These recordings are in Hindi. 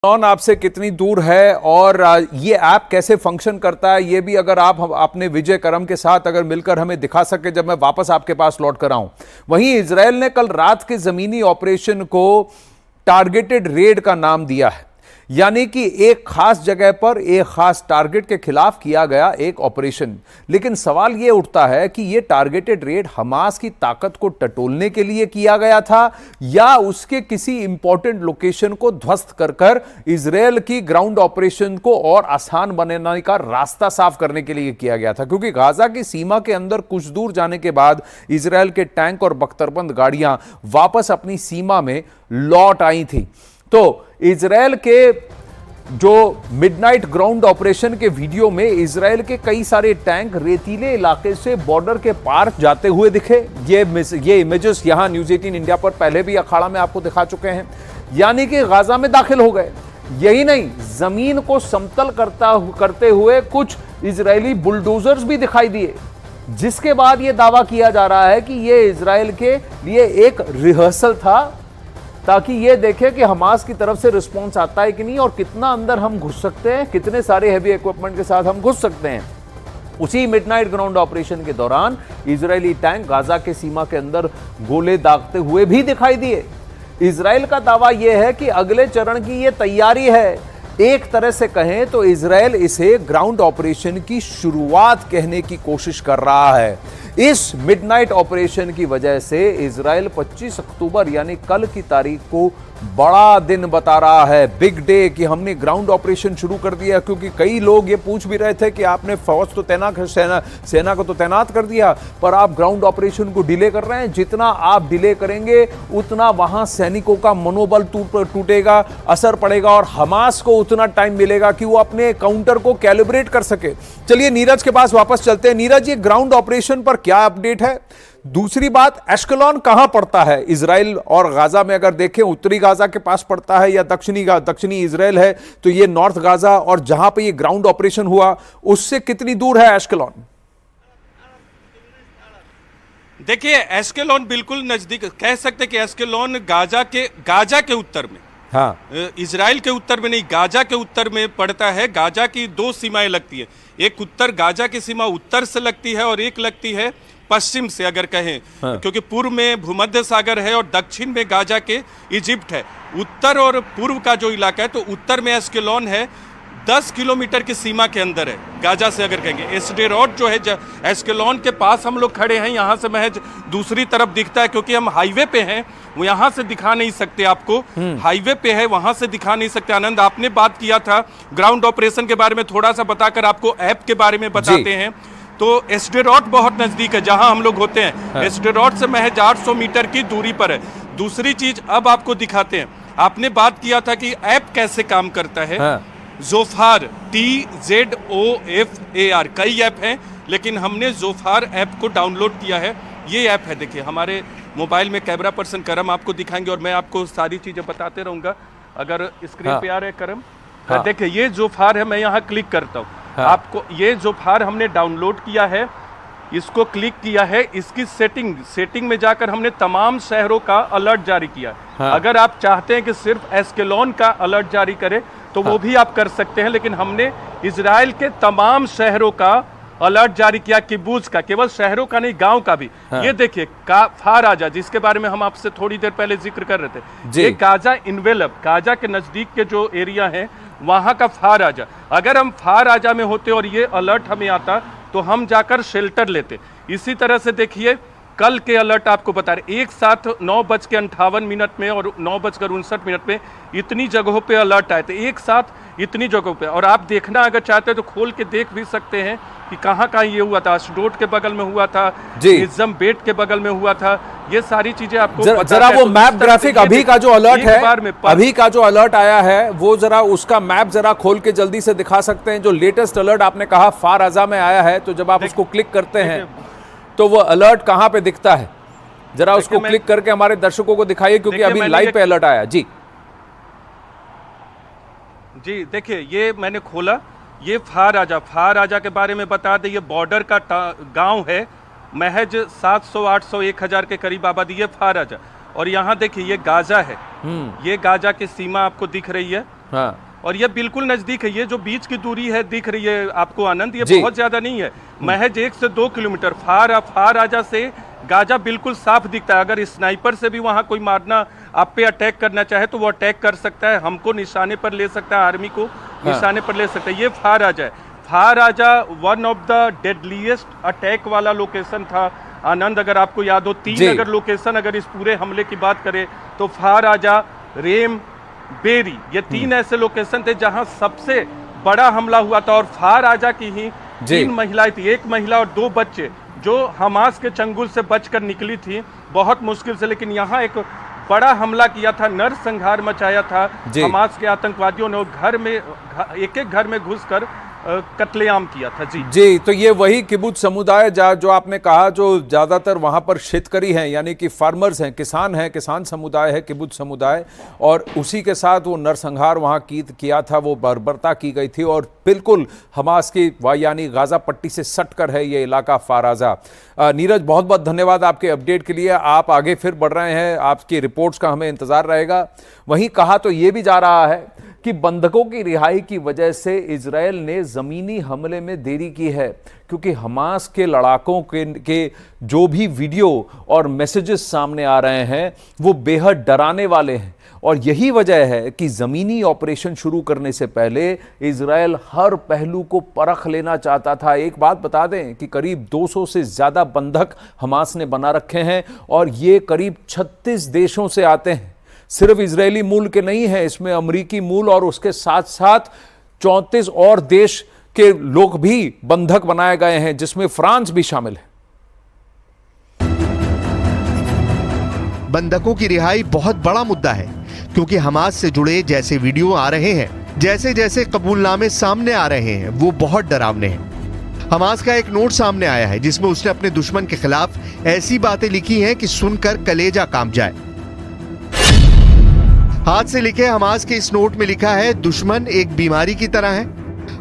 एस्केलॉन आपसे कितनी दूर है और ये ऐप कैसे फंक्शन करता है, ये भी अगर आप अपने विजय करम के साथ अगर मिलकर हमें दिखा सके जब मैं वापस आपके पास लौट कर आऊं। वहीं इजराइल ने कल रात के जमीनी ऑपरेशन को टारगेटेड रेड का नाम दिया है, यानी कि एक खास जगह पर एक खास टारगेट के खिलाफ किया गया एक ऑपरेशन। लेकिन सवाल यह उठता है कि यह टारगेटेड रेड हमास की ताकत को टटोलने के लिए किया गया था या उसके किसी इंपॉर्टेंट लोकेशन को ध्वस्त कर इजराइल की ग्राउंड ऑपरेशन को और आसान बनाने का रास्ता साफ करने के लिए किया गया था। क्योंकि गाजा की सीमा के अंदर कुछ दूर जाने के बाद इजराइल के टैंक और बख्तरबंद गाड़ियां वापस अपनी सीमा में लौट आई थी। तो इजराइल के जो मिडनाइट ग्राउंड ऑपरेशन के वीडियो में इजराइल के कई सारे टैंक रेतीले इलाके से बॉर्डर के पार जाते हुए दिखे। ये इमेजेस यहां न्यूज़ 18 इंडिया पर पहले भी अखाड़ा में आपको दिखा चुके हैं, यानी कि गाजा में दाखिल हो गए। यही नहीं, जमीन को समतल करते हुए कुछ इजरायली बुलडोजर्स भी दिखाई दिए, जिसके बाद यह दावा किया जा रहा है कि यह इजराइल के लिए एक रिहर्सल था, ताकि ये देखे कि हमास की तरफ से रिस्पॉन्स आता है कि नहीं और कितना अंदर हम घुस सकते हैं, कितने सारे हैवी इक्विपमेंट के साथ हम घुस सकते हैं। उसी मिडनाइट ग्राउंड ऑपरेशन के दौरान इजरायली टैंक गाजा के सीमा के अंदर गोले दागते हुए भी दिखाई दिए। इजराइल का दावा यह है कि अगले चरण की यह तैयारी है। एक तरह से कहें तो इजराइल इसे ग्राउंड ऑपरेशन की शुरुआत कहने की कोशिश कर रहा है। इस मिडनाइट ऑपरेशन की वजह से इजराइल 25 अक्टूबर यानी कल की तारीख को बड़ा दिन बता रहा है, बिग डे, कि हमने ग्राउंड ऑपरेशन शुरू कर दिया। क्योंकि कई लोग ये पूछ भी रहे थे कि आपने फौज तो तैनात, सेना को तो तैनात कर दिया, पर आप ग्राउंड ऑपरेशन को डिले कर रहे हैं। जितना आप डिले करेंगे उतना वहां सैनिकों का मनोबल टूटेगा, असर पड़ेगा और हमास को उतना टाइम मिलेगा कि वो अपने काउंटर को कैलिब्रेट कर सके। चलिए नीरज के पास वापस चलते हैं। नीरज, ये ग्राउंड ऑपरेशन पर क्या अपडेट है? दूसरी बात, एस्केलॉन कहां पड़ता है इजराइल और गाजा में? अगर देखें उत्तरी गाजा के पास पड़ता है या दक्षिणी इजराइल है, तो ये नॉर्थ गाजा और जहां पे ये ग्राउंड ऑपरेशन हुआ उससे कितनी दूर है एस्केलॉन? देखिए, एस्केलॉन बिल्कुल नजदीक, कह सकते कि एस्केलॉन गाजा के उत्तर में, हाँ, इजराइल के उत्तर में नहीं, गाजा के उत्तर में पड़ता है। गाजा की दो सीमाएं लगती है, एक उत्तर गाजा की सीमा उत्तर से लगती है और एक लगती है पश्चिम से, अगर कहें, हाँ, क्योंकि पूर्व में भूमध्य सागर है और दक्षिण में गाजा के इजिप्ट है। उत्तर और पूर्व का जो इलाका है, तो उत्तर में एस्केलॉन है, 10 किलोमीटर की सीमा के अंदर है गाजा से। अगर कहेंगे एस्टेरोट जो है एस्केलॉन के पास हम लोग खड़े हैं, यहाँ से महज दूसरी तरफ दिखता है, क्योंकि हम हाईवे पे हैं, वो यहाँ से दिखा नहीं सकते आपको, हाईवे पे है, वहां से दिखा नहीं सकते। आनंद, आपने बात किया था ग्राउंड ऑपरेशन के बारे में, थोड़ा सा बताकर आपको ऐप के बारे में बताते हैं। तो एस्टेरोट बहुत नजदीक है जहां हम लोग होते हैं, हाँ। एस्टेरोट से महज 800 मीटर की दूरी पर है। दूसरी चीज अब आपको दिखाते हैं, आपने बात किया था कि ऐप कैसे काम करता है, हाँ। जोफार, TZOFAR, कई ऐप हैं, लेकिन हमने जोफार ऐप को डाउनलोड किया है। ये ऐप है, देखिए हमारे मोबाइल में, कैमरा पर्सन करम आपको दिखाएंगे और मैं आपको सारी चीजें बताते रहूंगा। अगर स्क्रीन पे आ रहे करम, हाँ। देखिए ये जोफार है, मैं यहाँ क्लिक करता हूँ, हाँ। आपको ये जोफार हमने डाउनलोड किया है, इसको क्लिक किया है, इसकी सेटिंग में जाकर हमने तमाम शहरों का अलर्ट जारी किया, हाँ। अगर आप चाहते हैं कि सिर्फ एस्केलॉन का अलर्ट जारी करें तो हाँ, वो भी आप कर सकते हैं, लेकिन हमने इजराइल के तमाम शहरों का अलर्ट जारी किया, किबुत्ज का, केवल शहरों का नहीं, गांव का भी, हाँ। ये देखिए फार आजा, जिसके बारे में हम आपसे थोड़ी देर पहले जिक्र कर रहे थे, ये गाजा इनवेलप, गाजा के नजदीक के जो एरिया है वहां का फार आजा। अगर हम फार आजा में होते और ये अलर्ट हमें आता तो हम जाकर शेल्टर लेते। इसी तरह से देखिए कल के अलर्ट आपको बता रहे, एक साथ 9:58 में और 9:59 में इतनी जगहों पे अलर्ट आए थे, एक साथ इतनी जगहों पे। और आप देखना अगर चाहते हैं तो खोल के देख भी सकते हैं कि कहाँ कहाँ ये हुआ था। अशडोद के बगल में हुआ था, इज्जम बेट के बगल में हुआ था, ये सारी चीजें आपको जरा वो मैप ग्राफिक अभी का जो अलर्ट है, अभी का जो अलर्ट आया है, वो जरा उसका मैप जरा खोल के जल्दी से दिखा सकते हैं। जो लेटेस्ट अलर्ट आपने कहा फार आजा में आया है, तो जब आप उसको क्लिक करते हैं तो वो अलर्ट कहां पे दिखता है, जरा उसको क्लिक करके हमारे दर्शकों को दिखाइए, क्योंकि अभी लाइव पे अलर्ट आया। जी देखिए ये मैंने खोला, ये फार आजा के बारे में बता दें, ये बॉर्डर का गांव है, महज 700, 800, 1000 के करीब आबादी है फार आजा। और यहाँ देखिए ये गाजा है, ये गाजा की सीमा आपको दिख रही है, हाँ। और ये बिल्कुल नजदीक है, ये जो बीच की दूरी है दिख रही है आपको आनंद, ये जी। बहुत ज्यादा नहीं है, महज 1 से 2 किलोमीटर। फार आजा से गाजा बिल्कुल साफ दिखता है। अगर स्नाइपर से भी वहां कोई मारना, आप पे अटैक करना चाहे तो वो अटैक कर सकता है, हमको निशाने पर ले सकता है, आर्मी को निशाने पर ले सकता है। ये फार आजा है। फार आजा one of the deadliest attack वाला लोकेशन था आनंद। अगर आपको याद हो, 3 अगर लोकेशन, अगर इस पूरे हमले की बात करें तो फार आजा, रेम, बेरी, ये 3 ऐसे लोकेशन थे जहां सबसे बड़ा हमला हुआ था। और फार आजा की ही 3 महिलाएं थी, 1 महिला और 2 बच्चे, जो हमास के चंगुल से बचकर निकली थी बहुत मुश्किल से। लेकिन यहाँ एक बड़ा हमला किया था, नरसंहार मचाया था हमास के आतंकवादियों ने। घर में एक घर में घुसकर कत्लेआम किया था। जी, तो ये वही किबुत्ज समुदाय जो आपने कहा, जो ज्यादातर वहां पर शेतकरी हैं, यानी कि फार्मर्स हैं, किसान समुदाय है, किबुत्ज समुदाय, और उसी के साथ वो नरसंहार वहां किया था, वो बर्बरता की गई थी। और बिल्कुल हमास की यानी गाजा पट्टी से सटकर है ये इलाका फार आजा। नीरज, बहुत बहुत धन्यवाद आपके अपडेट के लिए। आप आगे फिर बढ़ रहे हैं, आपकी रिपोर्ट्स का हमें इंतजार रहेगा। वहीं कहा तो ये भी जा रहा है कि बंधकों की रिहाई की वजह से इजरायल ने ज़मीनी हमले में देरी की है, क्योंकि हमास के लड़ाकों के जो भी वीडियो और मैसेजेस सामने आ रहे हैं वो बेहद डराने वाले हैं। और यही वजह है कि ज़मीनी ऑपरेशन शुरू करने से पहले इजरायल हर पहलू को परख लेना चाहता था। एक बात बता दें कि करीब 200 से ज़्यादा बंधक हमास ने बना रखे हैं, और ये करीब 36 देशों से आते हैं। सिर्फ इजरायली मूल के नहीं है, इसमें अमेरिकी मूल और उसके साथ साथ 34 और देश के लोग भी बंधक बनाए गए हैं, जिसमें फ्रांस भी शामिल है। बंधकों की रिहाई बहुत बड़ा मुद्दा है, क्योंकि हमास से जुड़े जैसे वीडियो आ रहे हैं, जैसे जैसे कबूलनामे सामने आ रहे हैं, वो बहुत डरावने हैं। हमास का एक नोट सामने आया है जिसमें उसने अपने दुश्मन के खिलाफ ऐसी बातें लिखी हैं कि सुनकर कलेजा कांप जाए। हाथ से लिखे हमास के इस नोट में लिखा है, दुश्मन एक बीमारी की तरह है।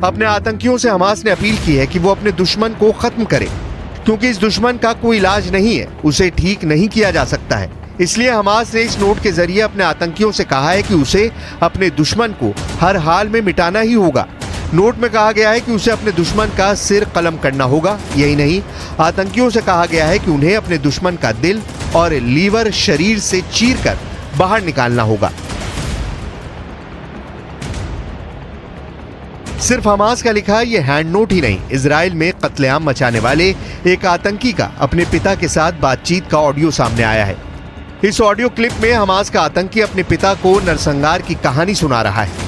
अपने आतंकियों से हमास ने अपील की है कि वो अपने दुश्मन को खत्म करे, क्योंकि इस दुश्मन का कोई इलाज नहीं है, उसे ठीक नहीं किया जा सकता है। इसलिए हमास ने इस नोट के जरिए अपने आतंकियों से कहा है कि उसे अपने दुश्मन को हर हाल में मिटाना ही होगा। नोट में कहा गया है कि उसे अपने दुश्मन का सिर कलम करना होगा। यही नहीं, आतंकियों से कहा गया है कि उन्हें अपने दुश्मन का दिल और लीवर शरीर से चीरकर बाहर निकालना होगा। सिर्फ हमास का लिखा ये हैंड नोट ही नहीं, इजराइल में कत्लेआम मचाने वाले एक आतंकी का अपने पिता के साथ बातचीत का ऑडियो सामने आया है। इस ऑडियो क्लिप में हमास का आतंकी अपने पिता को नरसंहार की कहानी सुना रहा है।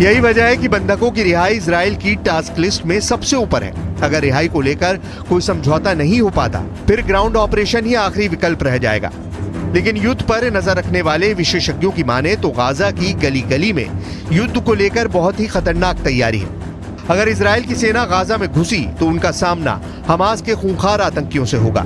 यही वजह है कि बंधकों की रिहाई इजराइल की टास्क लिस्ट में सबसे ऊपर है। अगर रिहाई को लेकर कोई समझौता नहीं हो पाता, फिर ग्राउंड ऑपरेशन ही आखिरी विकल्प रह जाएगा। लेकिन युद्ध पर नजर रखने वाले विशेषज्ञों की माने तो गाजा की गली गली में युद्ध को लेकर बहुत ही खतरनाक तैयारी है। अगर इजराइल की सेना गाजा में घुसी तो उनका सामना हमास के खूंखार आतंकियों से होगा।